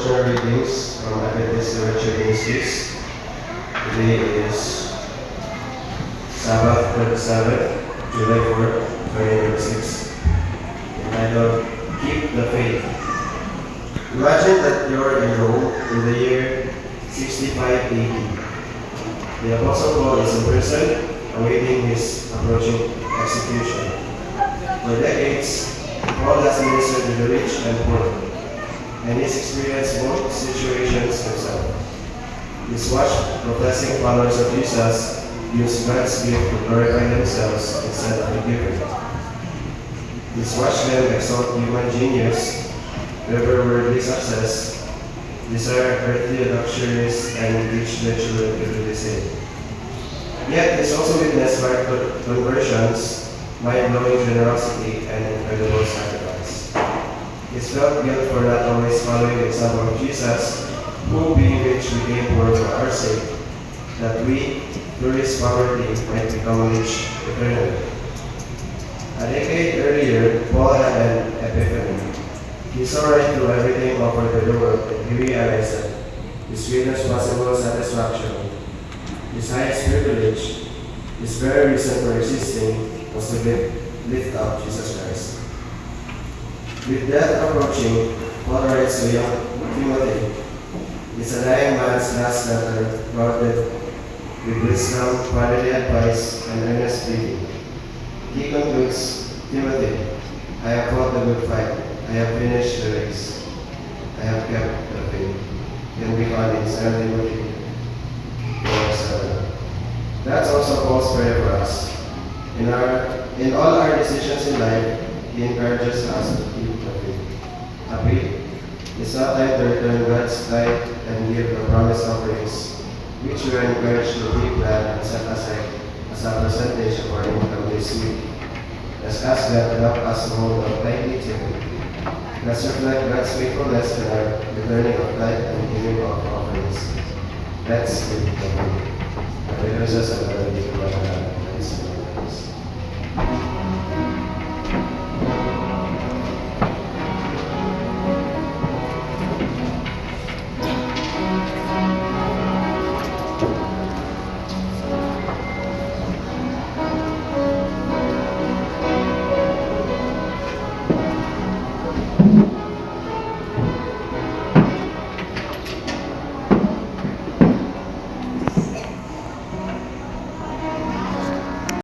devotional readings from Adventist Lecture Ministries. Today is Sabbath 27, July 4, 2026. Entitled, Keep the Faith. Imagine that you're in Rome in the year 65 AD. The Apostle Paul is in prison, awaiting his approaching execution. For decades, Paul has ministered to the rich and poor, and he's experienced both situations himself. His watched professing followers of Jesus use God's gift to glorify themselves instead of the giver. He's watched them exalt human genius, favor worldly success, desire earthly luxuries, and teach their children to do the same. Yet he's also witnessed by conversions, mind-blowing generosity, and incredible sacrifice. He's felt guilt for not always following the example of Jesus, who being rich became poor for our sake, that we, through his poverty, might become rich eternally. A decade earlier, Paul had an epiphany. He saw right through everything offered to the world, and he realized that his greatest possible satisfaction, his highest privilege, his very reason for existing, was to lift up Jesus Christ. With death approaching, Paul writes to young Timothy, "It's a dying man's last letter, guarded with wisdom, fatherly advice, and earnest pleading." He concludes, "Timothy, I have fought the good fight. I have finished the race. I have kept the faith." Can be found in 2 Timothy 4:7. That's also Paul's prayer for us. In all our decisions in life, he encourages us to keep the faith. Happy? It's not time to return God's light and give the promised offerings, which we are encouraged to be glad and set aside as a percentage of our income this week. Let's ask God to help us hold up tightly to Him. Let's reflect God's faithfulness in our returning of light and giving of offerings. Let's keep the faith.